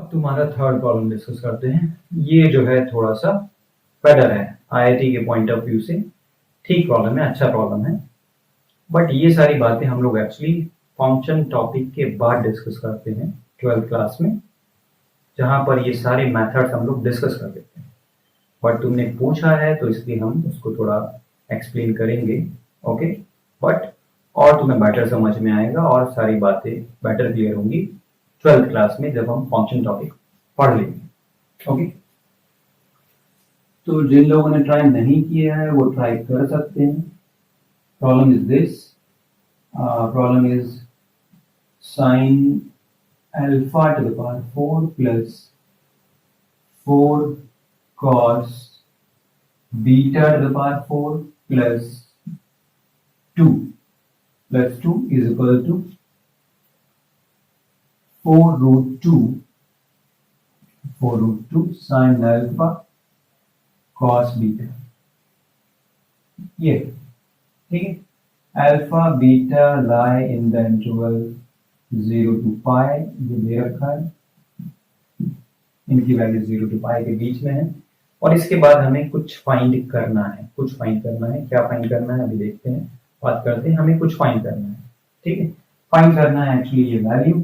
अब तुम्हारा third problem discuss करते हैं। ये जो है थोड़ा सा बेटर है आईआईटी के पॉइंट ऑफ व्यू से, ठीक प्रॉब्लम है, अच्छा प्रॉब्लम है। बट ये सारी बातें हम लोग एक्चुअली फंक्शन टॉपिक के बाद डिस्कस करते हैं 12th क्लास में, जहां पर ये सारे मेथड्स हम लोग डिस्कस कर देते हैं। बट तुमने पूछा है तो इसलिए हम उसको थोड़ा एक्सप्लेन करेंगे, ओके। बट और तुम्हें बेटर समझ में आएगा और सारी बातें बेटर क्लियर होंगी 12th क्लास में जब हम फंक्शन टॉपिक पढ़ लेंगे, ओके। तो जिन लोगों ने ट्राई नहीं किया है वो ट्राई कर सकते हैं। Problem is this, problem is sine alpha two the power 4 plus 4 cos beta to the power 4 plus 2 is equal to 4 root 2 sin alpha cos beta। ये ठीक है, alpha beta lie in the interval 0 to पाई, जो दे रखा है, इनकी value 0 to पाई के बीच में है। और इसके बाद हमें कुछ फाइंड करना है, क्या फाइंड करना है अभी देखते हैं, बात करते हैं। हमें कुछ फाइंड करना है, ठीक है। फाइंड करना है एक्चुअली ये वैल्यू,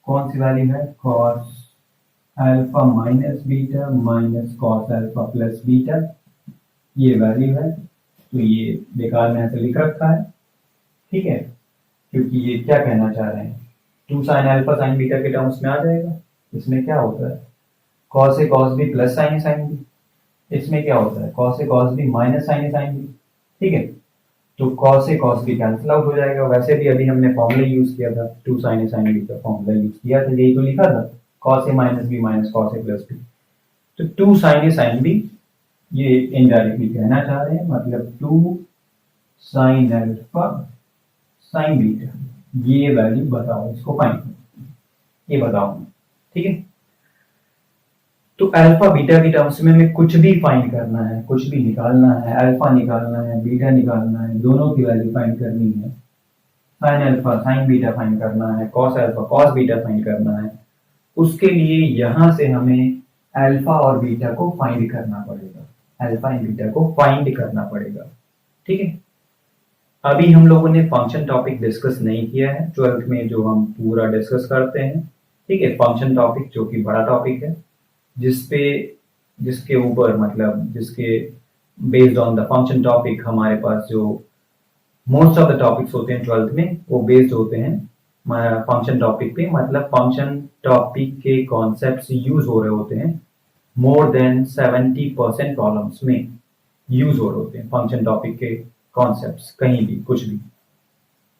कौन सी वैल्यू है, cos alpha minus beta minus cos alpha plus beta, ये वैल्यू है। तो ये बेकार में ऐसे लिख रखा है, ठीक है, क्योंकि ये क्या कहना चाह रहे हैं, 2 sin अल्फा sin बीटा के टर्म्स में आ जाएगा। इसमें क्या होता है, cos a cos b plus sin a sin b, इसमें क्या होता है, cos a cos b minus sin a sin b, ठीक है। तो cos a cos b cancel out हो जाएगा। वैसे भी अभी हमने फॉर्मूला यूज किया था, 2 sin a sin b का फॉर्मूला यूज किया था, यही तो लिखा था, cos a minus b minus cos a plus b। तो 2 sin a sin b ये इनडायरेक्टली कहना चाह रहे हैं, मतलब 2 sin अल्फा sin बीटा, ये वैल्यू बताओ, इसको फाइंड करो, ये बताओ, ठीक है। तो अल्फा बीटा की टर्म्स में हमें कुछ भी फाइंड करना है, कुछ भी निकालना है, अल्फा निकालना है, बीटा निकालना है, दोनों की वैल्यू फाइंड करनी है। Sine alpha sign beta find करना है, cos alpha cos beta find करना है। उसके लिए यहां से हमें अल्फा और बीटा को फाइंड करना पड़ेगा, अल्फा एंड बीटा को फाइंड करना पड़ेगा, ठीक है। अभी हम लोगों ने फंक्शन टॉपिक डिस्कस नहीं किया है 12th में, जो हम पूरा डिस्कस करते हैं, ठीक है। फंक्शन टॉपिक जो कि बड़ा टॉपिक है, जिसके ऊपर मतलब जिसके based on the function topic हमारे पास जो मोस्ट ऑफ द टॉपिक्स होते हैं 12th में, वो बेस्ड होते हैं फंक्शन टॉपिक पे। मतलब फंक्शन टॉपिक के कॉन्सेप्ट्स यूज हो रहे होते हैं, मोर देन 70% प्रॉब्लम्स में यूज हो रहे होते हैं फंक्शन टॉपिक के कॉन्सेप्ट्स, कहीं भी कुछ भी,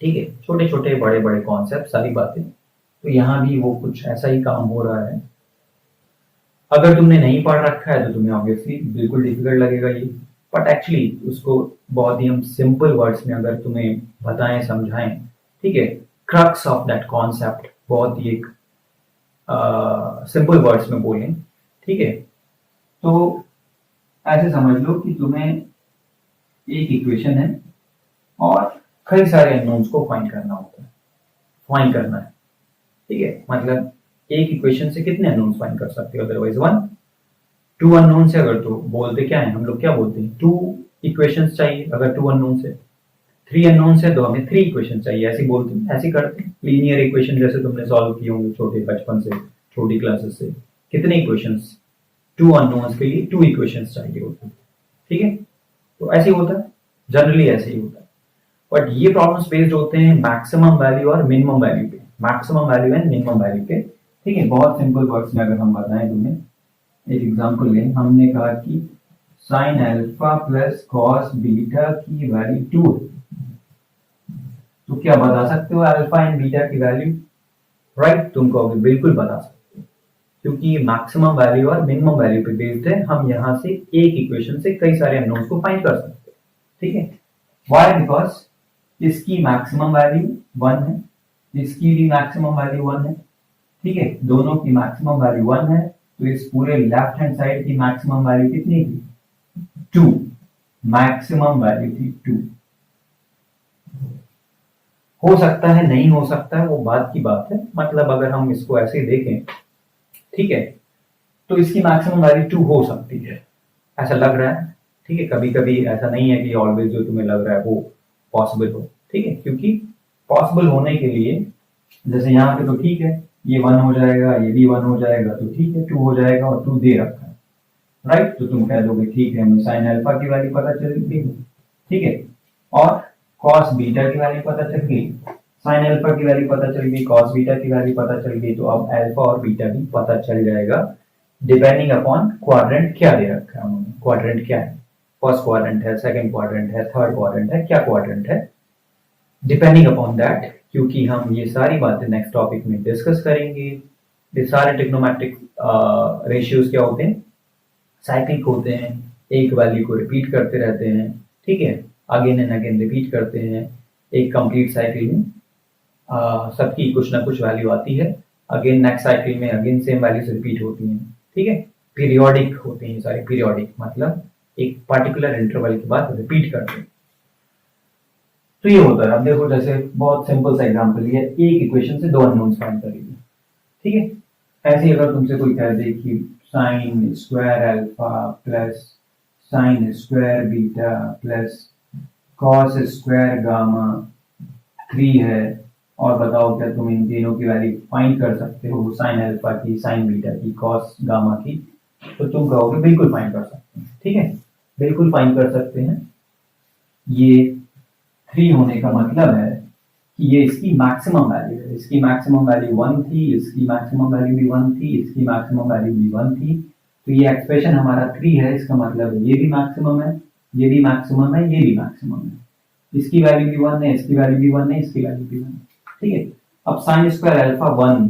ठीक है। छोटे छोटे बड़े बड़े कॉन्सेप्ट, सारी बातें। तो यहाँ भी वो कुछ ऐसा ही काम हो रहा है। अगर तुमने नहीं पढ़ रखा है तो तुम्हें ऑब्वियसली बिल्कुल डिफिकल्ट लगेगा ये, बट एक्चुअली उसको बहुत ही हम सिंपल वर्ड्स में अगर तुम्हें बताएं, समझाएं, ठीक है, क्रक्स ऑफ दैट कॉन्सेप्ट बहुत ही एक सिंपल वर्ड्स में बोलें, ठीक है। तो ऐसे समझ लो कि तुम्हें एक इक्वेशन है और कई सारे अननोन्स को फाइंड करना होता है, फाइंड करना है, ठीक है। मतलब एक इक्वेशन से कितने अननोन्स फाइंड कर सकते हो, अदरवाइज 1, 2 अननोन से अगर तो बोलते क्या है हम लोग, क्या बोलते हैं, 2 इक्वेशंस चाहिए। अगर 2 अननोन से, 3 अननोन से तो हमें 3 इक्वेशन चाहिए, ऐसे बोलते हैं, ऐसे करते हैं। लीनियर इक्वेशन जैसे तुमने सॉल्व किए होंगे छोटे बचपन से, छोटी क्लासेस से, कितने इक्वेशंस, 2 अननोन्स के लिए 2 इक्वेशंस चाहिए होते हैं, ठीक है। तो ऐसे ही होता है, जनरली ऐसे ही होता है। बट ये प्रॉब्लम्स बेस्ड होते हैं मैक्सिमम वैल्यू और मिनिमम वैल्यू पे, maximum value and minimum value पे, ठीक है। बहुत सिंपल वर्ड्स में अगर हम बताएं तुम्हें, एक एग्जांपल लें, हमने कहा कि sine alpha plus cos beta की वैल्यू 2 है, तो क्या बता सकते हो अल्फा एंड बीटा की वैल्यू, राइट। तुम कहोगे बिल्कुल बता सकते हो, क्योंकि मैक्सिमम वैल्यू और मिनिमम वैल्यू पे बेस्ड है। हम यहाँ से एक इक्वेशन से कई सारे अननोन्स को फाइंड कर सकते हैं, ठीक है। व्हाई, बिकॉज इसकी मैक्सिमम वैल्यू 1 है, इसकी भी मैक्सिमम वैल्यू 1 है, ठीक है। दोनों की मैक्सिमम वैल्यू 1 है, तो इस पूरे लेफ्ट हैंड साइड की मैक्सिमम वैल्यू कितनी थी, 2, मैक्सिमम वैल्यू थी 2। हो सकता है, नहीं हो सकता है, वो बात की बात है। मतलब अगर हम इसको ऐसे देखें ठीक है, तो इसकी मैक्सिमम वैल्यू 2 हो सकती है, ऐसा लग रहा है। ठीक है, कभी कभी ऐसा नहीं है कि ऑलवेज जो तुम्हें लग रहा है वो पॉसिबल हो। ठीक है, क्योंकि पॉसिबल होने के लिए जैसे यहाँ पे तो ठीक है, ये 1 हो जाएगा, ये भी 1 हो जाएगा, तो ठीक है 2 हो जाएगा और 2 दे रखा है, राइट। तो तुम कह दोगे ठीक है, हमें साइन अल्फा की वैल्यू पता चल गई, ठीक है, और कॉस बीटा की वैल्यू पता चल गई, साइन अल्फा की वैल्यू पता चल गई, कॉस बीटा की वैल्यू पता चल गई, तो अब अल्फा और बीटा भी पता चल जाएगा डिपेंडिंग अपॉन क्वाड्रेंट क्या दे रखा है उन्होंने। क्वाड्रेंट क्या है, फर्स्ट क्वाड्रेंट है, सेकंड क्वाड्रेंट है, थर्ड क्वाड्रेंट है, क्या क्वाड्रेंट है, डिपेंडिंग अपॉन दैट। क्योंकि हम ये सारी बातें नेक्स्ट टॉपिक में डिस्कस करेंगे। ये सारे ट्रिग्नोमेट्रिक रेशियोज क्या होते हैं, साइक्लिक होते हैं, एक वैल्यू को रिपीट करते रहते हैं, ठीक है, अगेन एंड अगेन रिपीट करते हैं। एक कंप्लीट साइकिल में सबकी कुछ ना कुछ वैल्यू आती है, अगेन नेक्स्ट साइकिल में अगेन सेम वैल्यूज रिपीट होती हैं, ठीक है। पीरियोडिक होते हैं सारे, पीरियोडिक मतलब एक पर्टिकुलर इंटरवल के बाद रिपीट करते हैं। तो ये होता है। अब देखो जैसे बहुत सिंपल सा एग्जांपल लिया, एक इक्वेशन से दो अननोन्स फाइंड करेंगे, ठीक है। ऐसे अगर तुमसे कोई कह दे कि sine square alpha plus sign square beta plus cos square gamma 3 है, और बताओ क्या तुम इन तीनों की वैल्यू फाइंड कर सकते हो, साइन अल्फा की, साइन बीटा की, कॉस गामा की, तो तुम कहोगे बिल्कुल फाइंड कर सकते हैं, ठीक है, बिल्कुल फाइंड कर सकते हैं। ये 3 होने का मतलब है कि ये इसकी मैक्सिमम वैल्यू है, इसकी मैक्सिमम वैल्यू 1 थी, इसकी मैक्सिमम वैल्यू भी 1 थी, इसकी मैक्सिमम वैल्यू भी 1 थी, तो ये एक्सप्रेशन हमारा 3 है, इसका मतलब ये भी मैक्सिमम है, ये भी मैक्सिमम है, ये भी मैक्सिमम है, इसकी वैल्यू भी 1 है, इसकी वैल्यू भी 1 है, इसकी वैल्यू भी 1 है, ठीक है। अब साइन स्क्वायर अल्फा 1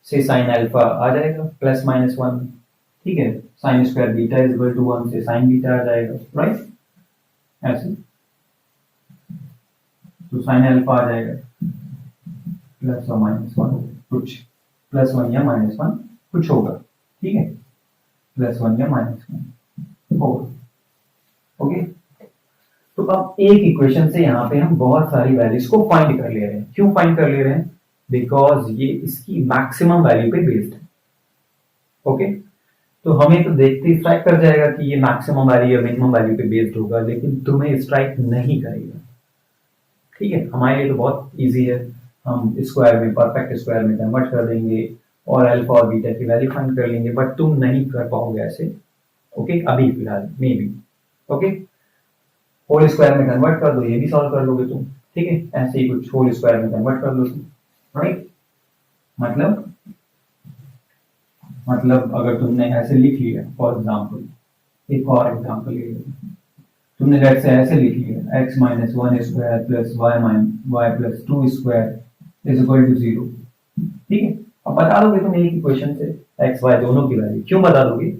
से साइन अल्फा आ जाएगा प्लस माइनस 1, ठीक है, sine square beta is equal to 1 से साइन बीटा आ जाएगा, राइट, ऐसे। तो साइन अल्फा आ जाएगा प्लस और माइनस 1, कुछ प्लस 1 या माइनस 1 कुछ होगा, ठीक है, प्लस 1 या माइनस 1 होगा, ओके। तो अब एक इक्वेशन से यहाँ पे हम बहुत सारी वैल्यूज को फाइंड कर ले रहे हैं। क्यों फाइंड कर ले रहे हैं, बिकॉज ये इसकी मैक्सिमम वैल्यू पे बेस्ड है, ओके। तो हमें तो देखते ही स्ट्राइक कर जाएगा कि ये मैक्सिमम वैल्यू या मिनिमम वैल्यू पे बेस्ड होगा, लेकिन तुम्हें स्ट्राइक नहीं करेगा, ठीक है। हमारे लिए तो बहुत इजी है, हम स्क्वायर में, परफेक्ट स्क्वायर में कन्वर्ट कर देंगे और अल्फा और बीटा की वैल्यू फाइंड कर लेंगे, बट तुम नहीं कर पाओगे ऐसे, ओके, अभी फिलहाल maybe, okay. Whole square में कन्वर्ट कर दो, ये भी सॉल्व कर लोगे तुम, ठीक है, ऐसे ही कुछ होल स्क्वायर में कन्वर्ट कर लो तुम, राइट। मतलब अगर तुमने ऐसे लिख लिया, फॉर एग्जाम्पल एक और एग्जाम्पल ले लो, तुमने लेट से ऐसे लिख लिया x माइनस 1 स्क्वायर plus y plus 2 square is equal to 0, ठीक है। अब बता दोगे तुम एक इक्वेशन से x y दोनों की वैल्यू, क्यों बता दोगे,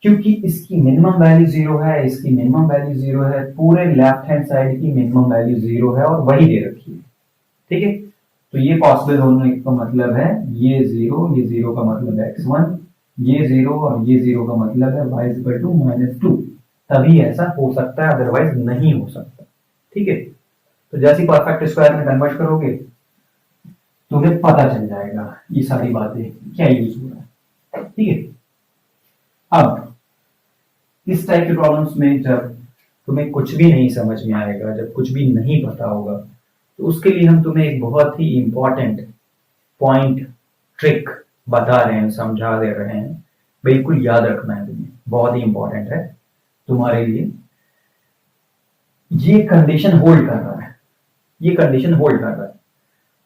क्योंकि इसकी मिनिमम वैल्यू 0 है, इसकी मिनिमम वैल्यू 0 है, पूरे लेफ्ट हैंड साइड की मिनिमम वैल्यू 0 है और वही दे रखी है, ठीक है। तो ये पॉसिबल होने का मतलब है ये 0, ये 0 का मतलब है x1, ये 0 और ये 0 का मतलब है y इज इक्वल टू -2, तभी ऐसा हो सकता है, अदरवाइज नहीं हो सकता, ठीक है। तो जैसे परफेक्ट स्क्वायर में कन्वर्ट करोगे तुम्हें पता चल जाएगा ये सारी बातें क्या यूज हो रहा है, ठीक है। अब इस टाइप के प्रॉब्लम्स में जब तुम्हें कुछ भी नहीं समझ में आएगा, जब कुछ भी नहीं पता होगा, तो उसके लिए हम तुम्हें एक बहुत ही इंपॉर्टेंट पॉइंट, ट्रिक बता रहे हैं, समझा दे रहे हैं, बिल्कुल याद रखना है तुम्हें, बहुत ही इंपॉर्टेंट है तुम्हारे लिए। ये कंडीशन होल्ड कर रहा है, ये कंडीशन होल्ड कर रहा है,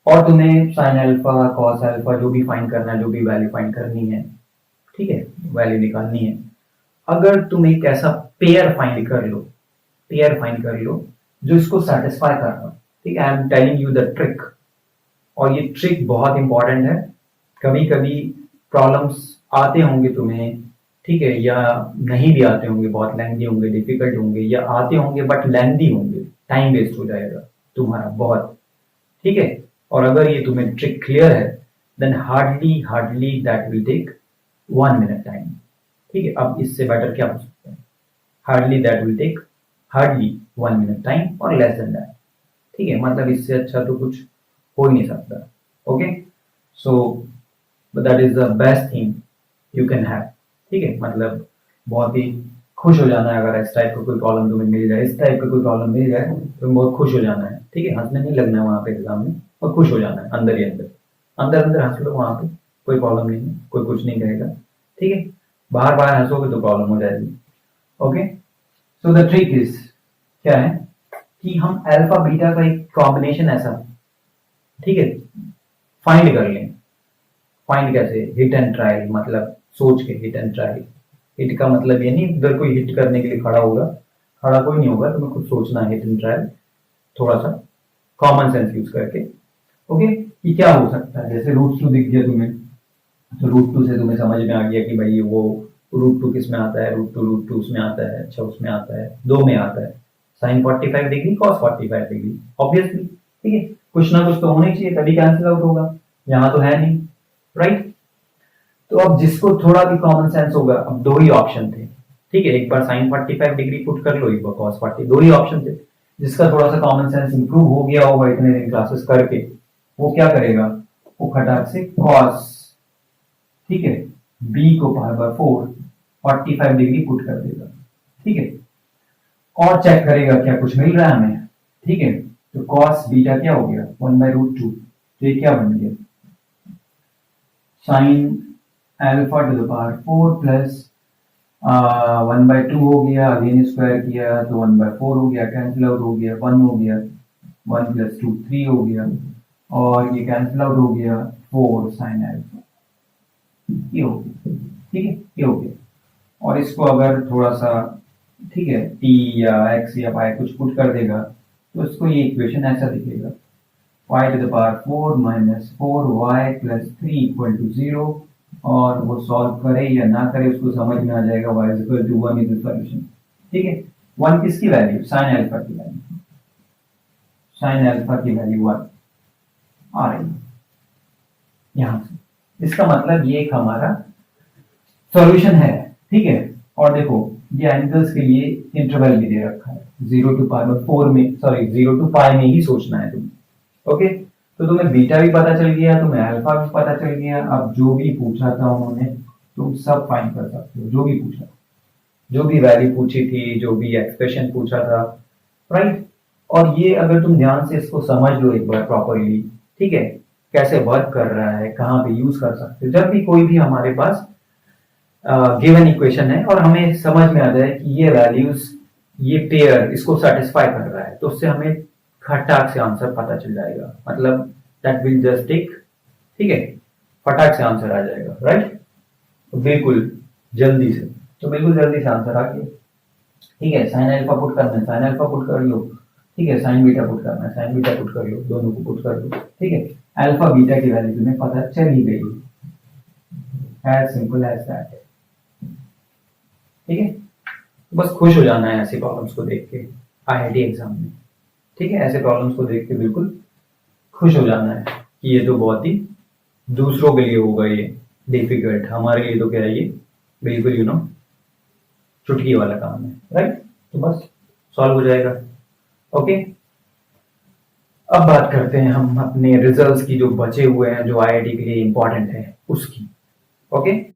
और तुम्हें साइन अल्फा, कॉस अल्फा जो भी फाइंड करना है, जो भी वैल्यू फाइंड करनी है, ठीक है, वैल्यू निकालनी है, अगर तुम एक ऐसा पेयर फाइंड कर लो, पेयर फाइंड कर लो जो इसको सेटिस्फाई कर रहा, ठीक है। I am telling you the trick, और ये ट्रिक बहुत इंपॉर्टेंट है। कभी कभी प्रॉब्लम्स आते होंगे तुम्हें, ठीक है, या नहीं भी आते होंगे, बहुत लेंथी होंगे, डिफिकल्ट होंगे, या आते होंगे बट लेंथी होंगे, टाइम वेस्ट हो जाएगा तुम्हारा बहुत, ठीक है। और अगर ये तुम्हें ट्रिक क्लियर है then hardly that will take 1 minute time, ठीक है। अब इससे बेटर क्या हो सकता है, hardly that will take hardly 1 minute time और लेस देन दैट, ठीक है, मतलब इससे अच्छा तो कुछ हो ही नहीं सकता, okay. So but that is the best thing you can have. ठीक है, मतलब बहुत ही खुश हो जाना है अगर इस टाइप का कोई प्रॉब्लम तुम्हें मिल जाए, इस टाइप का कोई प्रॉब्लम मिल जाए तो तुम्हें बहुत खुश हो जाना है। ठीक है, हंसने नहीं लगना है वहां पे एग्जाम में, और खुश हो जाना है अंदर ही अंदर, अंदर अंदर हंस लो वहां पे, कोई प्रॉब्लम नहीं है, कोई कुछ नहीं कहेगा। ठीक है, बाहर बाहर हंसोगे तो प्रॉब्लम हो जाएगी। Okay, so the trick is क्या है कि हम अल्फा बीटा का एक कॉम्बिनेशन ऐसा, ठीक है, फाइंड कर लें। फाइंड कैसे? हिट एंड ट्रायल, मतलब सोच के हिट एंड ट्रायल। हिट का मतलब ये नहीं उधर कोई हिट करने के लिए खड़ा होगा, खड़ा कोई नहीं होगा, तुम्हें खुद सोचना है हिट एंड ट्रायल, थोड़ा सा कॉमन सेंस यूज करके। ओके, कि क्या हो सकता है, जैसे रूट टू दिख गया तुम्हें, तो रूट टू से तुम्हें समझ में आ गया कि भाई वो रूट टू किस में आता है, रूट टू उसमें आता है, अच्छा उसमें आता है, दो में आता है, sine 45 degree cos 45 degree, obviously. ठीक है, कुछ ना कुछ तो होना ही चाहिए, तभी कैंसिल आउट होगा, यहाँ तो है नहीं, राइट। तो अब जिसको थोड़ा भी कॉमन सेंस होगा, अब दो ही ऑप्शन थे, ठीक है, एक बार साइन 45 डिग्री पुट कर लो, एक बार कॉस 40, दो ही ऑप्शन थे। जिसका थोड़ा सा कॉमन सेंस इंप्रूव हो गया होगा इतने दिन क्लासेस करके, वो क्या करेगा, वो खटाक से कॉस, ठीक है, बी को पावर बाय 4 45 डिग्री पुट कर देगा। ठीक है, और चेक करेगा क्या कुछ मिल रहा है हमें। ठीक है, तो कॉस बीटा क्या हो गया, 1/√2, तो ये क्या बन गया, sine alpha two the power 4 plus 1/2 हो गया, अगेन स्क्वायर किया तो 1/4 हो गया, कैंसिल आउट हो गया, 1 हो गया, 1 + 2 3 हो गया, और ये कैंसिल आउट हो गया 4 साइन अल्फा, ये हो गया। ठीक है, ये हो गया। और इसको अगर थोड़ा सा, ठीक है, टी या एक्स या वाई कुछ पुट कर देगा तो इसको ये इक्वेशन ऐसा दिखेगा, y to the power 4 minus 4y plus 3 equal to 0, और वो सॉल्व करे या ना करे उसको समझ में आ जाएगा, y is equal to 1 is the solution। ठीक है, 1 किसकी वैल्यू, साइन अल्फा की वैल्यू, साइन अल्फा की वैल्यू 1 आ रही है यहां से। इसका मतलब ये एक हमारा सॉल्यूशन है। ठीक है, और देखो ये एंगल्स के लिए इंटरवल भी दे रखा है, 0 to पावर 4 में, सॉरी 0 to पाई में ही सोचना है तुम्हें। ओके, तो तुम्हें बीटा भी पता चल गया, तुम्हें अल्फा भी पता चल गया, अब जो भी पूछा था उन्होंने तुम सब फाइंड कर सकते हो, जो भी पूछा, जो भी वैल्यू पूछी थी, जो भी एक्सप्रेशन पूछा था, राइट। और ये अगर तुम ध्यान से इसको समझ लो एक बार प्रॉपरली, ठीक है, कैसे वर्क कर रहा है, कहाँ पे यूज कर सकते हो, जब भी कोई भी हमारे पास गिवन इक्वेशन है और हमें समझ में आ जाए कि ये वैल्यूज, ये पेयर इसको सेटिस्फाई कर रहा है, तो उससे हमें खटाक से आंसर पता चल जाएगा, मतलब दैट विल जस्ट टिक। ठीक है, फटाक से आंसर आ जाएगा, राइट। तो बिल्कुल जल्दी से, तो बिल्कुल जल्दी से आंसर आ गया। ठीक है, साइन अल्फा पुट करना है, साइन अल्फा पुट कर लो। ठीक है, साइन बीटा पुट करना है, साइन बीटा पुट कर लो, दोनों को पुट कर लो। ठीक है, अल्फा बीटा की वैल्यू तुम्हें पता चल ही गई, एज सिंपल एज दैट। ठीक है, तो बस खुश हो जाना है ऐसे प्रॉब्लम्स को देख के आईआईटी एग्जाम में। ठीक है, ऐसे प्रॉब्लम्स को देख के बिल्कुल खुश हो जाना है कि ये तो बहुत ही दूसरों के लिए होगा ये डिफिकल्ट, हमारे लिए तो क्या है ये बिल्कुल चुटकी वाला काम है, राइट। तो बस सॉल्व हो जाएगा। ओके, अब बात करते हैं हम अपने रिजल्ट्स की, जो बचे हुए हैं, जो आईआईटी के लिए इंपॉर्टेंट है उसकी। ओके।